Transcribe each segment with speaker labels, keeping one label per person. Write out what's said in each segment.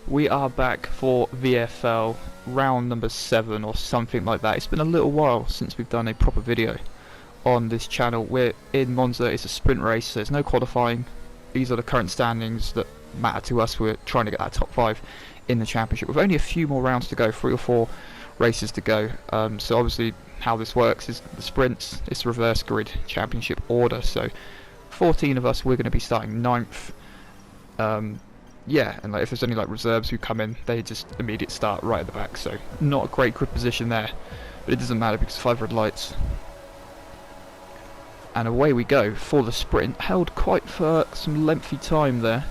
Speaker 1: We are back for VFL round number 7 or something like that. It's been a little while since we've done a proper video on this channel. We're in Monza. It's a sprint race, so there's no qualifying. These are the current standings that matter to us. We're trying to get that top 5 in the championship. We've only a few more rounds to go, 3 or 4 races to go. So obviously how this works is the sprints, it's reverse grid championship order. So 14 of us, we're going to be starting 9th. Yeah, and like if there's any like reserves who come in, they just immediate start right at the back. So not a great grid position there, but it doesn't matter because 5 red lights. And away we go for the sprint. Held quite for some lengthy time there.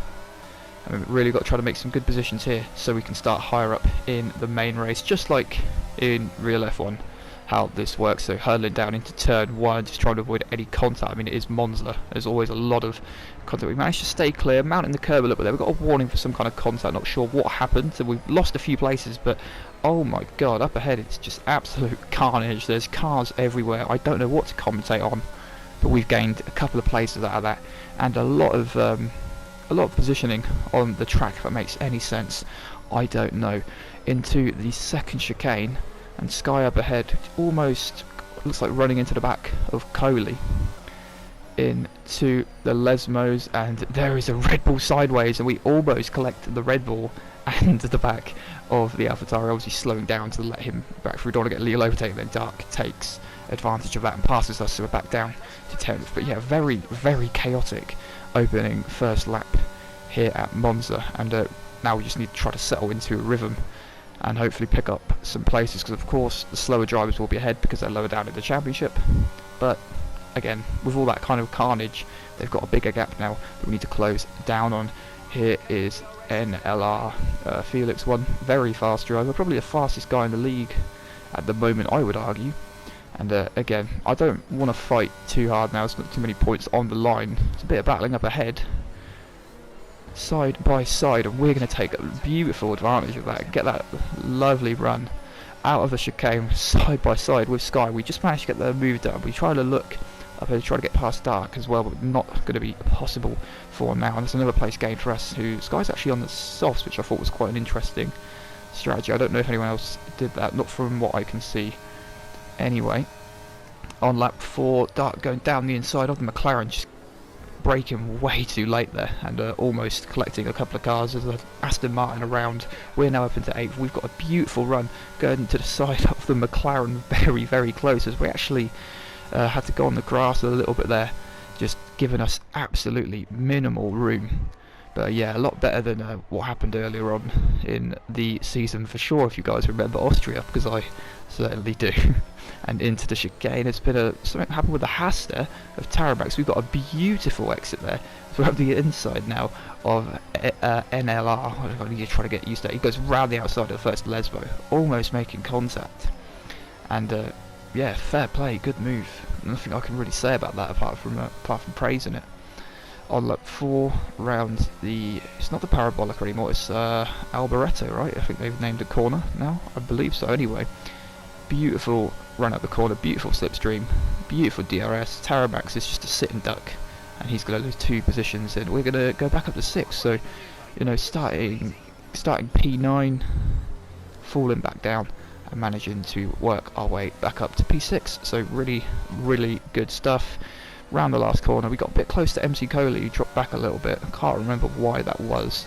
Speaker 1: And we've really got to try to make some good positions here so we can start higher up in the main race, just like in real F1 how this works. So hurtling down into turn 1, just trying to avoid any contact. I mean, it is Monza, there's always a lot of contact. We managed to stay clear, mounting the curb a little bit there. We got a warning for some kind of contact, not sure what happened, so we've lost a few places, but oh my god, up ahead it's just absolute carnage. There's cars everywhere. I don't know what to commentate on, but we've gained a couple of places out of that, and a lot of positioning on the track, if that makes any sense. I don't know. Into the second chicane, and Sky up ahead, almost looks like running into the back of Coley. Into the Lesmos, and there is a Red Bull sideways, and we almost collect the Red Bull and the back of the AlphaTauri, obviously slowing down to let him back through. Don't want to get Leo overtaken, then Dark takes advantage of that and passes us, so we're back down to 10th. But yeah, very, very chaotic opening first lap here at Monza, and now we just need to try to settle into a rhythm and hopefully pick up some places, because of course the slower drivers will be ahead because they're lower down in the championship. But again, with all that kind of carnage, they've got a bigger gap now that we need to close down on. Here is NLR Felix, one very fast driver, probably the fastest guy in the league at the moment, I would argue. And again, I don't want to fight too hard now, there's not too many points on the line. It's a bit of battling up ahead, side by side, and we're going to take a beautiful advantage of that and get that lovely run out of the chicane side by side with Sky. We just managed to get the move done. We try to look up here, try to get past Dark as well, but not going to be possible for now. And there's another place gained for us, who Sky's actually on the softs, which I thought was quite an interesting strategy. I don't know if anyone else did that, not from what I can see anyway. On lap 4, Dark going down the inside of the McLaren, just braking way too late there, and almost collecting a couple of cars. There's an Aston Martin around. We're now up into 8th. We've got a beautiful run going to the side of the McLaren, very, very close, as we actually had to go on the grass a little bit there, just giving us absolutely minimal room. But yeah, a lot better than what happened earlier on in the season for sure, if you guys remember Austria, because I certainly do. And into the chicane, it's been something happened with the Haas there of Tarmac. We've got a beautiful exit there. So we're on the inside now of NLR. I need to try to get used to it. He goes round the outside of the first Lesbo, almost making contact. And yeah, fair play, good move. Nothing I can really say about that apart from praising it. On lap 4, round the, it's not the Parabolica anymore, it's Alboreto, right? I think they've named a corner now, I believe so anyway. Beautiful run up the corner, beautiful slipstream, beautiful DRS. Taramax is just a sit and duck, and he's going to lose 2 positions, and we're going to go back up to 6th. So, you know, starting P9, falling back down, and managing to work our way back up to P6. So really, really good stuff. Round the last corner, we got a bit close to MC Coley, who dropped back a little bit. I can't remember why that was.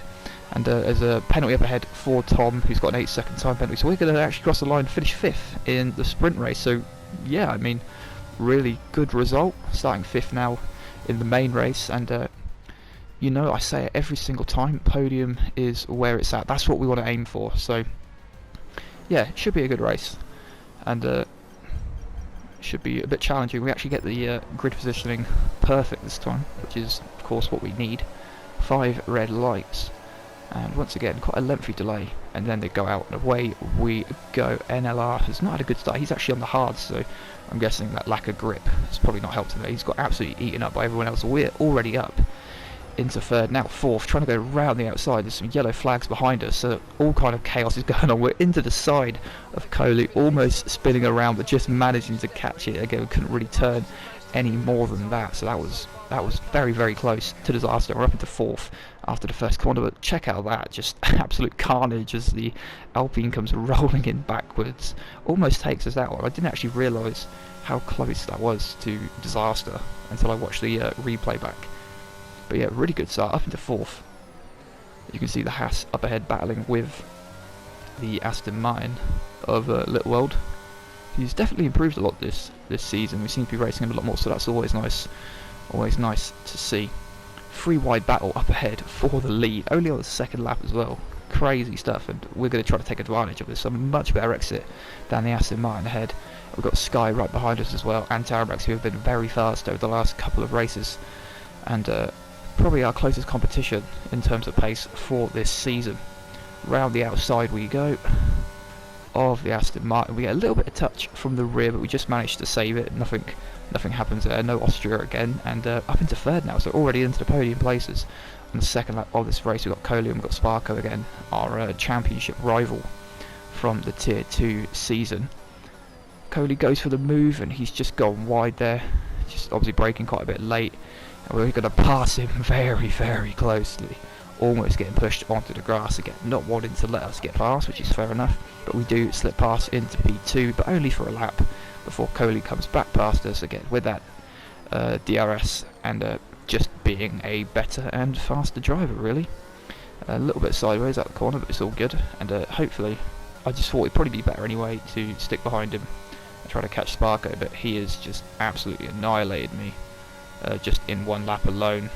Speaker 1: And there's a penalty up ahead for Tom, who's got an 8-second time penalty. So we're going to actually cross the line and finish 5th in the sprint race. So yeah, I mean, really good result. Starting 5th now in the main race. And you know, I say it every single time, podium is where it's at. That's what we want to aim for. So yeah, it should be a good race. And should be a bit challenging. We actually get the grid positioning perfect this time, which is of course what we need. 5 red lights, and once again quite a lengthy delay, and then they go out and away we go. NLR has not had a good start. He's actually on the hards, so I'm guessing that lack of grip has probably not helped him there. He's got absolutely eaten up by everyone else. We're already up into 3rd, now 4th, trying to go round the outside. There's some yellow flags behind us, so all kind of chaos is going on. We're into the side of Coley, almost spinning around, but just managing to catch it. Again, we couldn't really turn any more than that. So that was very, very close to disaster. We're up into 4th after the first corner, but check out that, just absolute carnage as the Alpine comes rolling in backwards, almost takes us out. I didn't actually realise how close that was to disaster until I watched the replay back. But yeah, really good start, up into 4th. You can see the Haas up ahead battling with the Aston Martin of Little World. He's definitely improved a lot this season. We seem to be racing him a lot more, so that's always nice to see. 3 wide battle up ahead for the lead, only on the second lap as well. Crazy stuff, and we're going to try to take advantage of this. A much better exit than the Aston Martin ahead. We've got Sky right behind us as well, and Tarmac, who have been very fast over the last couple of races, and probably our closest competition in terms of pace for this season. Round the outside we go of the Aston Martin. We get a little bit of touch from the rear, but we just managed to save it. Nothing happens there. No Austria again, and up into 3rd now, so already into the podium places. On the second lap of this race, we've got Coley and we've got Sparko again, our championship rival from the Tier 2 season. Coley goes for the move, and he's just gone wide there, just obviously braking quite a bit late, and we're going to pass him very, very closely. Almost getting pushed onto the grass again, not wanting to let us get past, which is fair enough, but we do slip past into P2, but only for a lap before Coley comes back past us again with that DRS, and just being a better and faster driver, really. A little bit sideways out the corner, but it's all good, and hopefully, I just thought it'd probably be better anyway to stick behind him and try to catch Sparko, but he has just absolutely annihilated me just in 1 lap alone.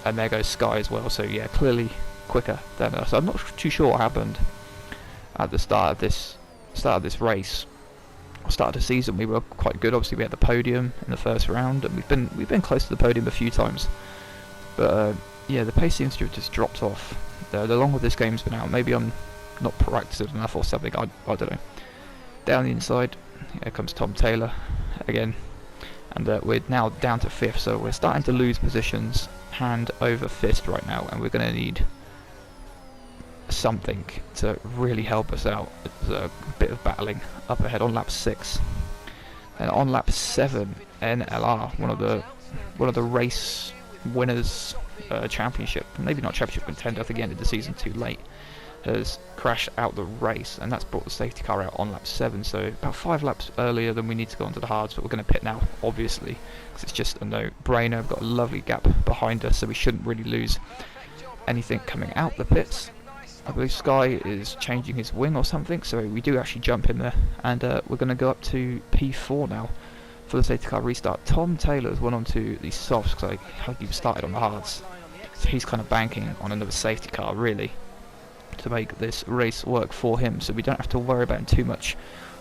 Speaker 1: And there goes Sky as well, so yeah, clearly quicker than us. I'm not too sure what happened at the start of this race. Start of the season we were quite good. Obviously we had the podium in the first round, and we've been close to the podium a few times. But yeah, the pace seems to have just dropped off. The longer this game's been out, maybe I'm not practiced enough or something. I don't know. Down the inside, here comes Tom Taylor again, and we're now down to 5th, so we're starting to lose positions hand over fist right now, and we're going to need something to really help us out. It's a bit of battling up ahead on lap 6, and on lap 7, NLR, one of the race winners, championship, maybe not championship contender, I think he ended the season too late, has crashed out the race, and that's brought the safety car out on lap 7, so about 5 laps earlier than we need to go onto the hards, but we're going to pit now, obviously, because it's just a no-brainer. We've got a lovely gap behind us, so we shouldn't really lose anything coming out the pits. I believe Sky is changing his wing or something, so we do actually jump in there, and we're going to go up to P4 now for the safety car restart. Tom Taylor's went on to the softs, because I think he started on the hards, so he's kind of banking on another safety car, really, to make this race work for him, so we don't have to worry about him too much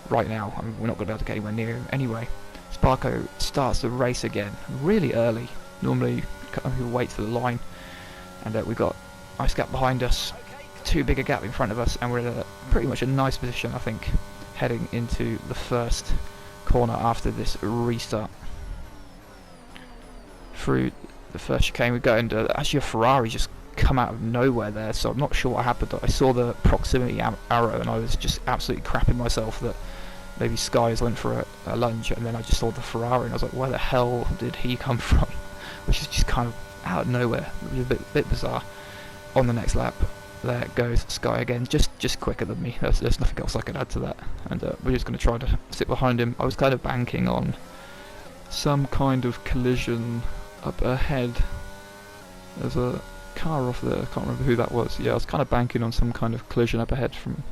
Speaker 1: right now. I mean, we're not going to be able to get anywhere near him anyway. Sparko starts the race again really early. Normally he waits for the line, and we've got nice gap behind us, too big a gap in front of us, and we're in pretty much a nice position, I think, heading into the first corner after this restart. Through the first chicane we go, and actually a Ferrari just come out of nowhere there, so I'm not sure what happened. I saw the proximity arrow, and I was just absolutely crapping myself that maybe Sky's went for a lunge, and then I just saw the Ferrari, and I was like, where the hell did he come from? Which is just kind of out of nowhere. It was a bit bizarre. On the next lap, there goes Sky again, just quicker than me. There's nothing else I can add to that, and we're just going to try to sit behind him. I was kind of banking on some kind of collision up ahead. There's a car off there, I can't remember who that was. Yeah, I was kind of banking on some kind of collision up ahead from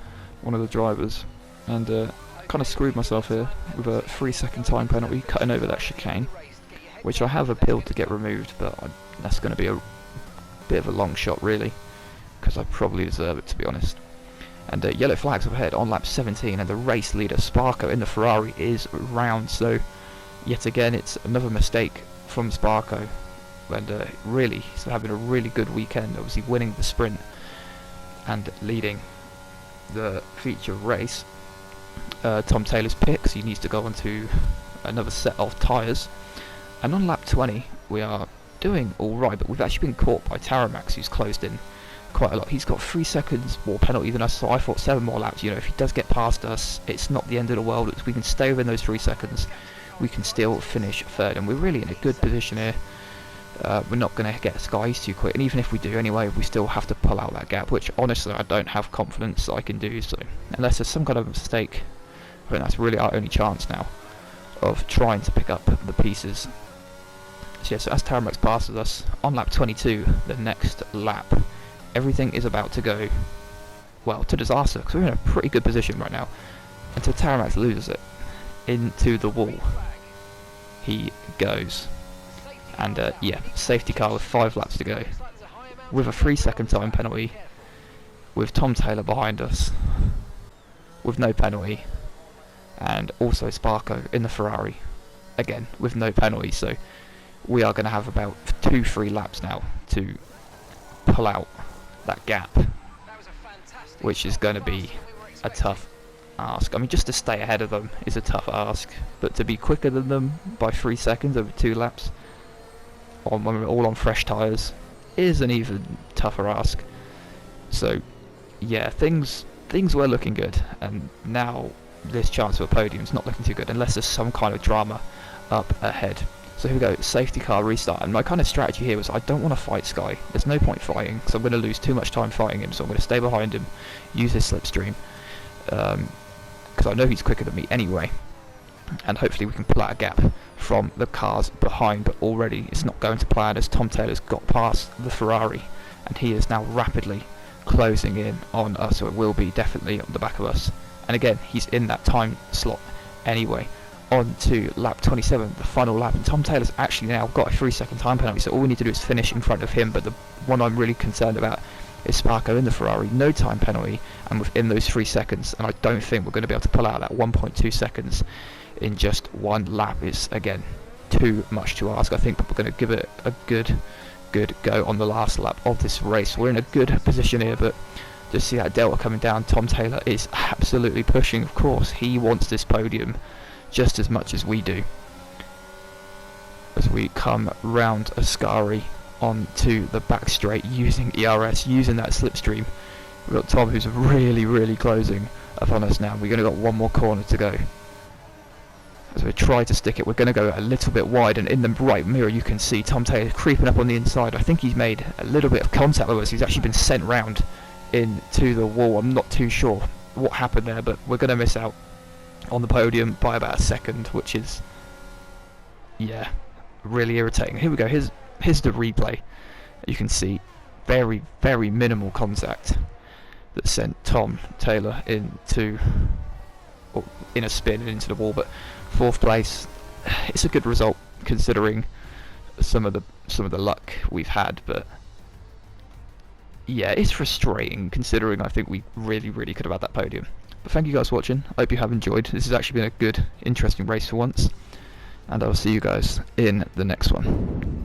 Speaker 1: one of the drivers, and kind of screwed myself here with a 3-second time penalty cutting over that chicane, which I have appealed to get removed, but that's going to be a bit of a long shot, really, because I probably deserve it, to be honest. And yellow flags up ahead on lap 17, and the race leader Sparko in the Ferrari is round, so yet again it's another mistake from Sparko, and really he's having a really good weekend, obviously winning the sprint and leading the feature race. Tom Taylor's picks, he needs to go on to another set of tyres, and on lap 20 we are doing alright, but we've actually been caught by Taramax, who's closed in quite a lot. He's got 3 seconds more penalty than us, so I thought 7 more laps. You know, if he does get past us, it's not the end of the world. We can stay within those 3 seconds, we can still finish third, and we're really in a good position here. We're not going to get skies too quick, and even if we do anyway, we still have to pull out that gap, which honestly I don't have confidence I can do. So unless there's some kind of mistake, I think that's really our only chance now of trying to pick up the pieces. So yeah, so as Tarmac passes us on lap 22, the next lap, everything is about to go, well, to disaster, because we're in a pretty good position right now, until Tarmac loses it into the wall. He goes. And yeah, safety car with 5 laps to go, with a 3-second time penalty, with Tom Taylor behind us, with no penalty, and also Sparko in the Ferrari, again, with no penalty. So we are going to have about 2-3 laps now to pull out that gap, which is going to be a tough ask. I mean, just to stay ahead of them is a tough ask, but to be quicker than them by 3 seconds over 2 laps, when we're all on fresh tyres, is an even tougher ask. So yeah, things were looking good, and now this chance of a podium is not looking too good unless there's some kind of drama up ahead. So here we go, safety car restart, and my kind of strategy here was I don't want to fight Sky. There's no point fighting, because I'm going to lose too much time fighting him, so I'm going to stay behind him, use his slipstream, because I know he's quicker than me anyway, and hopefully we can pull out a gap from the cars behind. But already it's not going to plan, as Tom Taylor's got past the Ferrari and he is now rapidly closing in on us, so it will be definitely on the back of us. And again, he's in that time slot anyway. On to lap 27, the final lap, and Tom Taylor's actually now got a 3-second time penalty, so all we need to do is finish in front of him. But the one I'm really concerned about is Sparko in the Ferrari, no time penalty, and within those 3 seconds, and I don't think we're going to be able to pull out that 1.2 seconds in just one lap. Is again too much to ask. I think we're going to give it a good go on the last lap of this race. We're in a good position here, but just see that delta coming down. Tom Taylor is absolutely pushing. Of course, he wants this podium just as much as we do. As we come round Ascari onto the back straight, using ERS, using that slipstream, we've got Tom, who's really closing upon us now. We've only got one more corner to go. As we try to stick it, we're going to go a little bit wide, and in the right mirror you can see Tom Taylor creeping up on the inside. I think he's made a little bit of contact with us. He's actually been sent round into the wall. I'm not too sure what happened there, but we're going to miss out on the podium by about a second, which is, yeah, really irritating. Here we go, here's the replay. You can see very minimal contact that sent Tom Taylor into, or in a spin into the wall. But 4th place, it's a good result considering some of the luck we've had. But yeah, it's frustrating considering I think we really could have had that podium. But thank you guys for watching. I hope you have enjoyed. This has actually been a good, interesting race for once, and I'll see you guys in the next one.